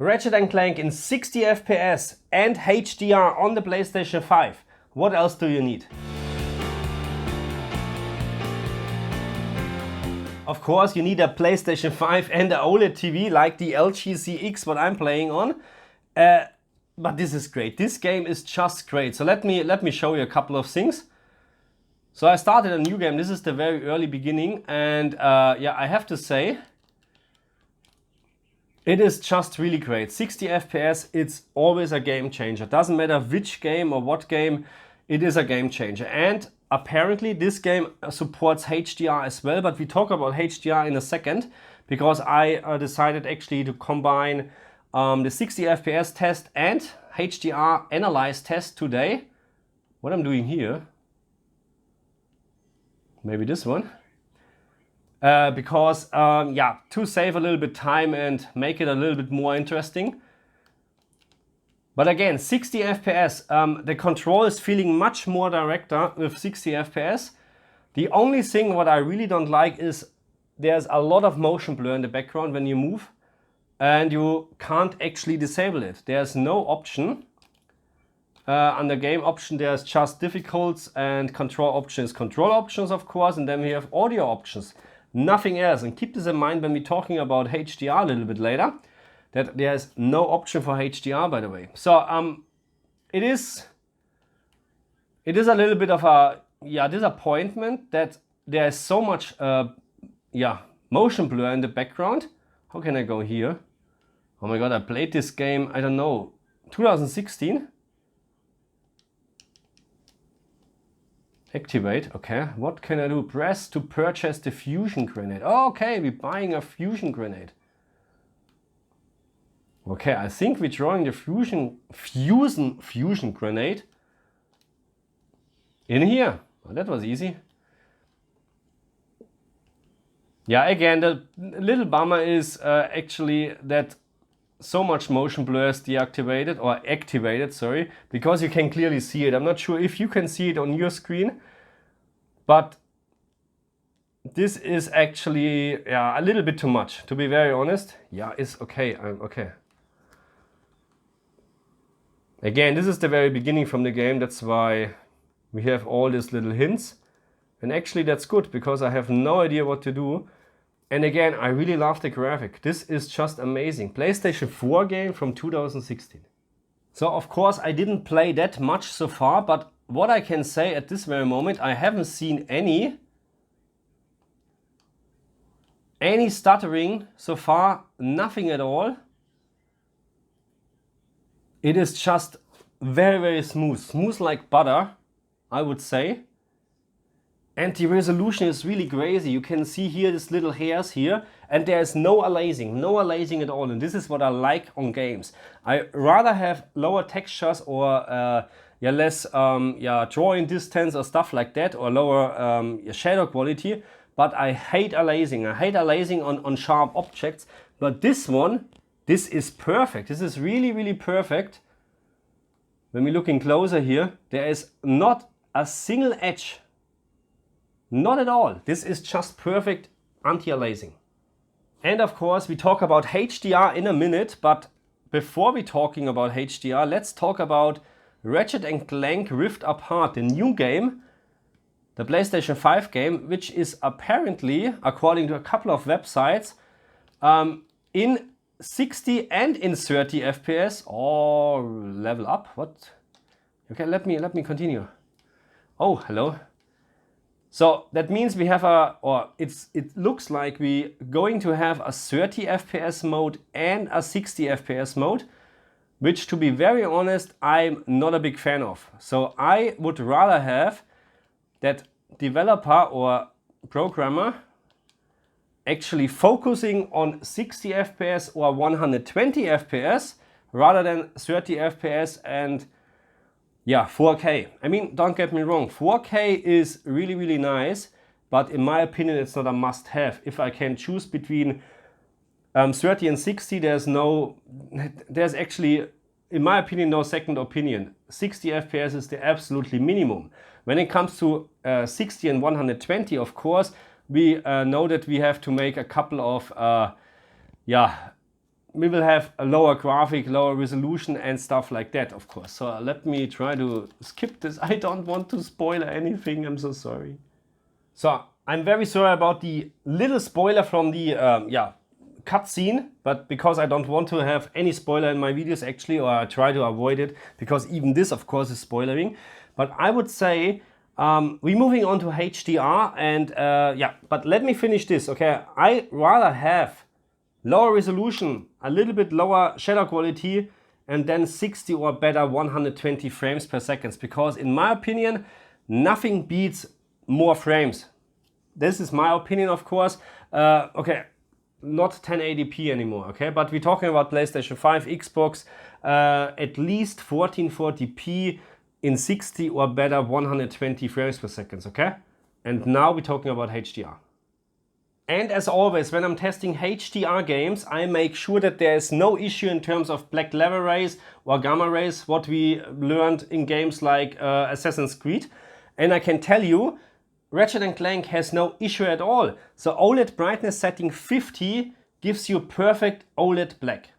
Ratchet and Clank in 60 FPS and HDR on the PlayStation 5. What else do you need? Of course, you need a PlayStation 5 and an OLED TV like the LG CX, what I'm playing on. But this is great. This game is just great. So let me show you a couple of things. So I started a new game. This is the very early beginning, and yeah, I have to say, it is just really great. 60 FPS, it's always a game changer. Doesn't matter which game or what game, it is a game changer. And apparently this game supports HDR as well, but we talk about HDR in a second, because I decided actually to combine the 60 FPS test and HDR analyze test today. What I'm doing here, maybe this one. Because yeah, to save a little bit time and make it a little bit more interesting. But again, 60 FPS, the control is feeling much more directer with 60 FPS. The only thing what I really don't like is there's a lot of motion blur in the background when you move, and you can't actually disable it. There's no option. Under game option, there's just difficulties, and control options, control options of course, and then we have audio options. Nothing else. And keep this in mind when we're talking about HDR a little bit later, that there's no option for HDR, by the way. So it is a little bit of a disappointment that there is so much motion blur in the background. How can I go here? Oh my god, I played this game, I don't know, 2016. Activate, okay. What can I do? Press to purchase the fusion grenade. Oh, okay, we're buying a fusion grenade. Okay, I think we're drawing the fusion grenade in here. Oh, that was easy. Yeah, again, the little bummer is actually that so much motion blur is deactivated or activated, sorry, because you can clearly see it. I'm not sure if you can see it on your screen, but this is actually a little bit too much, to be very honest. Yeah, it's okay. I'm okay. Again, this is the very beginning from the game. That's why we have all these little hints. And actually that's good, because I have no idea what to do. And again, I really love the graphic. This is just amazing. PlayStation 4 game from 2016. So of course I didn't play that much so far, but what I can say at this very moment, I haven't seen any stuttering so far, nothing at all. It is just very, very smooth. Smooth like butter, I would say. And the resolution is really crazy. You can see here these little hairs here, and there's no aliasing at all. And this is what I like on games. I rather have lower textures or less drawing distance or stuff like that, or lower shadow quality. But I hate aliasing. I hate aliasing on sharp objects. But this one, this is perfect. This is really, really perfect. When we're looking closer here, there is not a single edge. Not at all. This is just perfect anti-aliasing. And of course we talk about HDR in a minute, but before we talking about HDR, let's talk about Ratchet and Clank Rift Apart, the new game, the PlayStation 5 game, which is apparently, according to a couple of websites, in 60 and in 30 FPS or level up. What? Okay, let me continue. Oh, hello. So that means we have it looks like we're going to have a 30 FPS mode and a 60 FPS mode, which, to be very honest, I'm not a big fan of. So I would rather have that developer or programmer actually focusing on 60 FPS or 120 FPS rather than 30 FPS and 4K. I mean, don't get me wrong, 4K is really, really nice, but in my opinion, it's not a must-have. If I can choose between 30 and 60, there's actually, in my opinion, no second opinion. 60 FPS is the absolutely minimum. When it comes to 60 and 120, of course, we know that we have to make a couple of we will have a lower graphic, lower resolution and stuff like that, of course. So let me try to skip this. I don't want to spoil anything, I'm so sorry. So I'm very sorry about the little spoiler from the cutscene, but because I don't want to have any spoiler in my videos actually, or I try to avoid it, because even this of course is spoiling. But I would say we're moving on to HDR and but let me finish this, okay? I rather have lower resolution, a little bit lower shadow quality, and then 60 or better 120 frames per second, because in my opinion, nothing beats more frames. This is my opinion, of course. Okay, not 1080p anymore, okay? But we're talking about PlayStation 5, Xbox, at least 1440p in 60 or better 120 frames per second, okay? And now we're talking about HDR. And as always, when I'm testing HDR games, I make sure that there is no issue in terms of black level rays or gamma rays, what we learned in games like Assassin's Creed. And I can tell you, Ratchet & Clank has no issue at all. So OLED brightness setting 50 gives you perfect OLED black.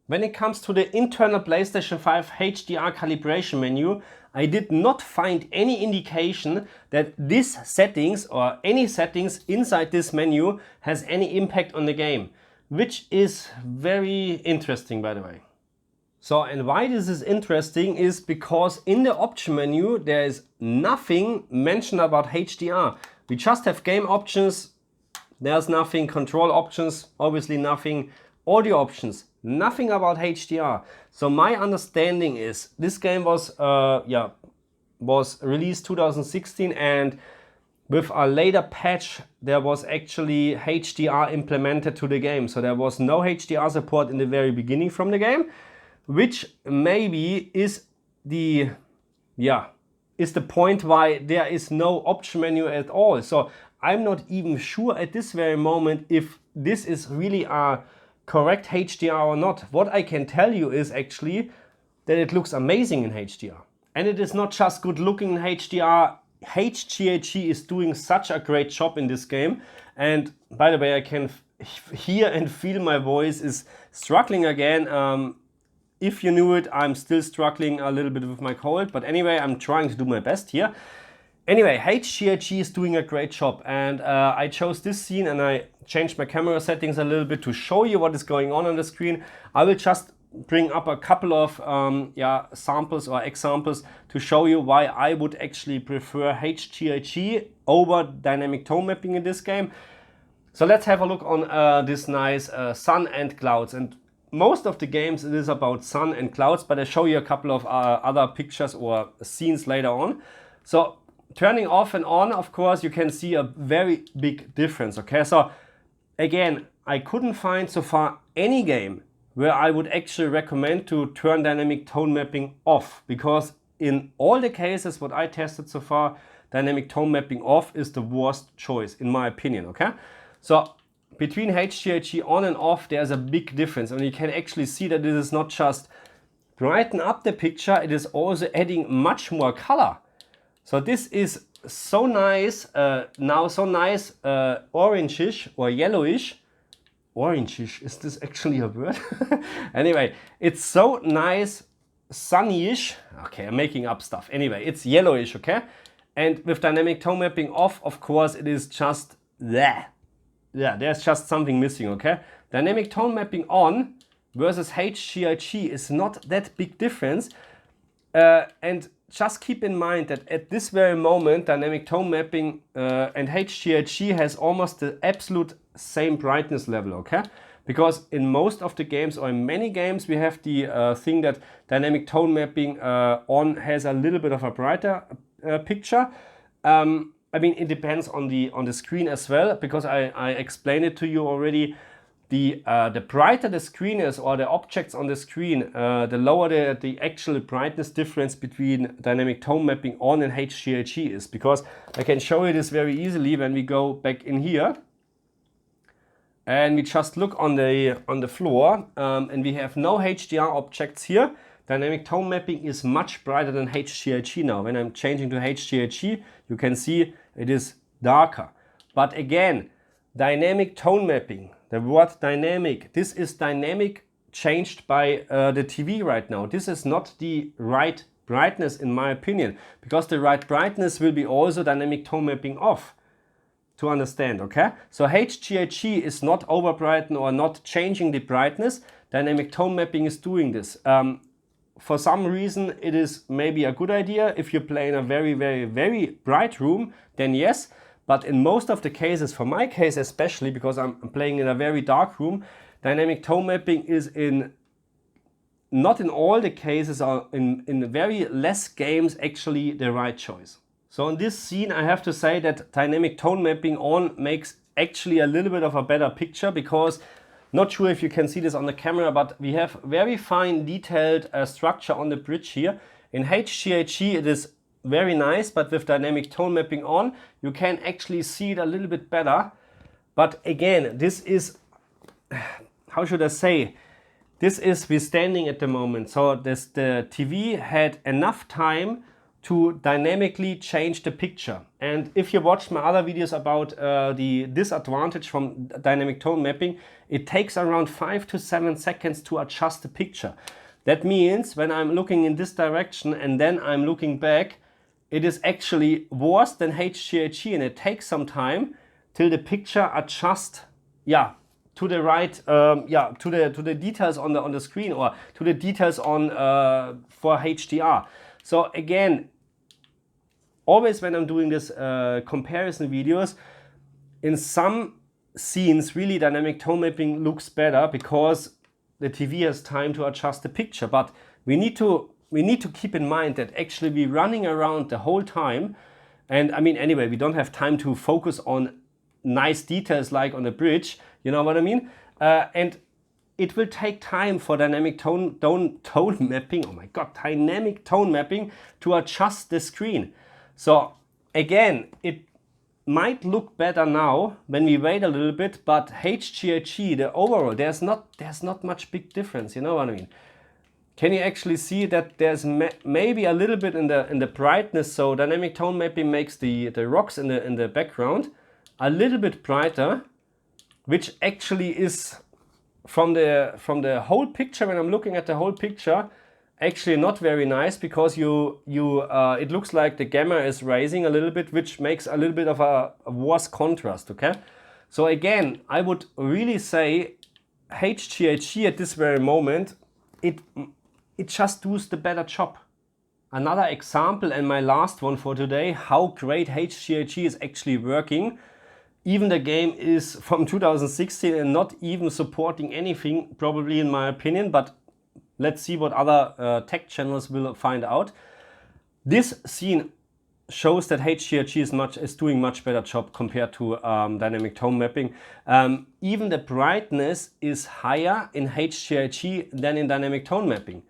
When it comes to the internal PlayStation 5 HDR calibration menu, I did not find any indication that these settings or any settings inside this menu has any impact on the game, which is very interesting, by the way. So, and why this is interesting is because in the option menu there is nothing mentioned about HDR. We just have game options, there's nothing, control options, obviously nothing, audio options, nothing about HDR. So my understanding is this game was released 2016, and with a later patch there was actually HDR implemented to the game. So there was no HDR support in the very beginning from the game, which maybe is the point why there is no option menu at all. So I'm not even sure at this very moment if this is really a correct HDR or not. What I can tell you is actually that it looks amazing in HDR. And it is not just good looking in HDR. HGiG is doing such a great job in this game. And by the way, I can hear and feel my voice is struggling again. If you knew it, I'm still struggling a little bit with my cold, but anyway, I'm trying to do my best here. Anyway, HGiG is doing a great job, and I chose this scene and I changed my camera settings a little bit to show you what is going on the screen. I will just bring up a couple of samples or examples to show you why I would actually prefer HGiG over dynamic tone mapping in this game. So let's have a look on this nice sun and clouds. And most of the games it is about sun and clouds, but I show you a couple of other pictures or scenes later on. So turning off and on, of course, you can see a very big difference, okay? So again, I couldn't find so far any game where I would actually recommend to turn dynamic tone mapping off, because in all the cases what I tested so far, dynamic tone mapping off is the worst choice in my opinion, okay? So between HGiG on and off, there's a big difference, and you can actually see that this is not just brighten up the picture, it is also adding much more color. So this is so nice, now so nice orangish or yellowish. Orangish, is this actually a word? Anyway, it's so nice sunnyish. Okay, I'm making up stuff. Anyway, it's yellowish, okay? And with dynamic tone mapping off, of course, it is just there. Yeah, there's just something missing, okay? Dynamic tone mapping on versus HGiG is not that big difference. And just keep in mind that at this very moment, dynamic tone mapping and HGiG has almost the absolute same brightness level, okay? Because in most of the games, or in many games, we have the thing that dynamic tone mapping on has a little bit of a brighter picture. I mean, it depends on the screen as well, because I explained it to you already. The brighter the screen is, or the objects on the screen, the lower the actual brightness difference between dynamic tone mapping on and HGiG is. Because I can show you this very easily when we go back in here and we just look on the floor, and we have no HDR objects here. Dynamic tone mapping is much brighter than HGiG now. When I'm changing to HGiG, you can see it is darker. But again, dynamic tone mapping, the word dynamic, this is dynamic changed by the TV right now. This is not the right brightness in my opinion, because the right brightness will be also dynamic tone mapping off, to understand, okay? So HGiG is not overbrightening or not changing the brightness. Dynamic tone mapping is doing this. For some reason it is maybe a good idea. If you play in a very bright room, then yes. But in most of the cases, for my case especially, because I'm playing in a very dark room, dynamic tone mapping is not in all the cases, or in very less games, actually the right choice. So in this scene I have to say that dynamic tone mapping on makes actually a little bit of a better picture, because not sure if you can see this on the camera, but we have very fine detailed structure on the bridge here. In HGiG it is very nice, but with dynamic tone mapping on you can actually see it a little bit better. But again, this is, how should I say, this is we're standing at the moment, so the TV had enough time to dynamically change the picture. And if you watch my other videos about the disadvantage from dynamic tone mapping, it takes around 5 to 7 seconds to adjust the picture. That means when I'm looking in this direction and then I'm looking back, it is actually worse than HGiG, and it takes some time till the picture adjusts, yeah, to the right, yeah, to the details on the screen, or to the details on for HDR. So again, always when I'm doing this comparison videos, in some scenes really dynamic tone mapping looks better because the TV has time to adjust the picture. But we need to keep in mind that actually we're running around the whole time, and I mean anyway, we don't have time to focus on nice details like on the bridge, you know what I mean? And it will take time for dynamic tone mapping, oh my god, dynamic tone mapping to adjust the screen. So again, it might look better now when we wait a little bit, but HGiG, the overall, there's not much big difference, you know what I mean? Can you actually see that there's maybe a little bit in the brightness? So dynamic tone mapping makes the rocks in the background a little bit brighter, which actually is from the whole picture, when I'm looking at the whole picture, actually not very nice, because it looks like the gamma is rising a little bit, which makes a little bit of a worse contrast, okay? So again, I would really say HGiG at this very moment, it just does the better job. Another example, and my last one for today, how great HGiG is actually working. Even the game is from 2016 and not even supporting anything, probably in my opinion, but let's see what other tech channels will find out. This scene shows that HGiG is doing much better job compared to dynamic tone mapping. Even the brightness is higher in HGiG than in dynamic tone mapping.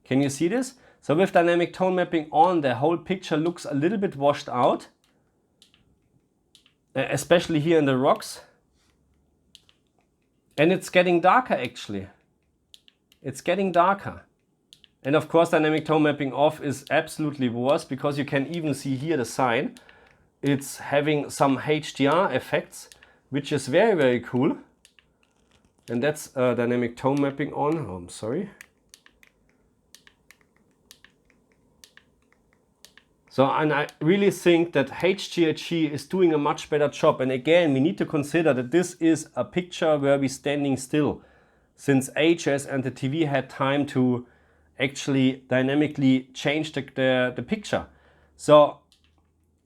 Can you see this? So with dynamic tone mapping on, the whole picture looks a little bit washed out, especially here in the rocks. And it's getting darker actually. It's getting darker. And of course dynamic tone mapping off is absolutely worse, because you can even see here the sign. It's having some HDR effects, which is very cool. And that's dynamic tone mapping on. Oh, I'm sorry. So, and I really think that HGiG is doing a much better job. And again, we need to consider that this is a picture where we're standing still since ages, and the TV had time to actually dynamically change the picture. So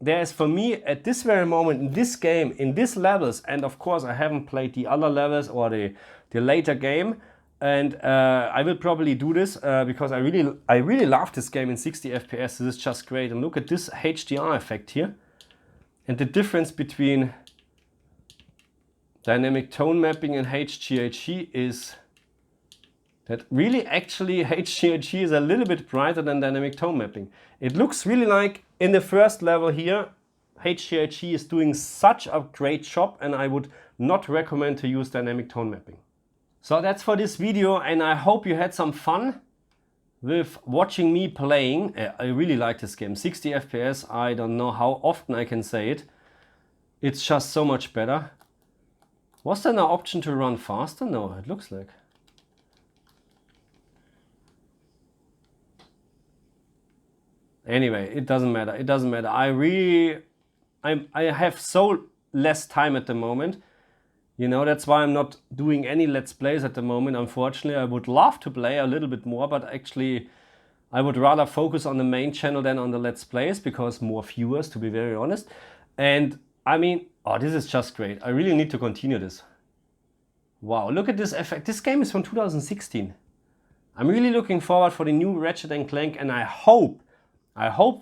there is, for me at this very moment in this game, in these levels, and of course I haven't played the other levels or the later game, and I will probably do this because I really love this game in 60 FPS. This is just great. And look at this HDR effect here, and the difference between dynamic tone mapping and HGiG is that really actually HGiG is a little bit brighter than dynamic tone mapping. It looks really like in the first level here, HGiG is doing such a great job, and I would not recommend to use dynamic tone mapping. So that's for this video, and I hope you had some fun with watching me playing. I really like this game. 60 FPS, I don't know how often I can say it. It's just so much better. Was there an option to run faster? No, it looks like. Anyway, it doesn't matter. It doesn't matter. I have so less time at the moment. You know, that's why I'm not doing any Let's Plays at the moment. Unfortunately, I would love to play a little bit more, but actually I would rather focus on the main channel than on the Let's Plays, because more viewers, to be very honest. And I mean, oh, this is just great. I really need to continue this. Wow, look at this effect. This game is from 2016. I'm really looking forward for the new Ratchet and Clank, and I hope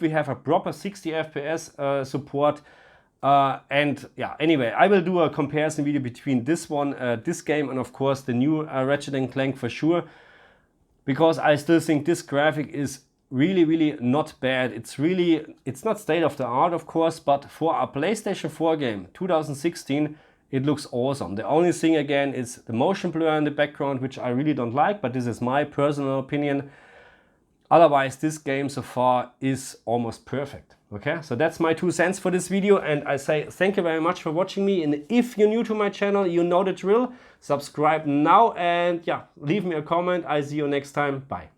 we have a proper 60 FPS support. And yeah, anyway, I will do a comparison video between this one, this game, and of course the new Ratchet and Clank for sure, because I still think this graphic is really not bad. It's not state of the art, of course, but for a PlayStation 4 game 2016, it looks awesome. The only thing again is the motion blur in the background, which I really don't like, but this is my personal opinion. Otherwise, this game so far is almost perfect. Okay, so that's my 2 cents for this video, and I say thank you very much for watching me. And if you're new to my channel, you know the drill. Subscribe now, and yeah, leave me a comment. I see you next time. Bye.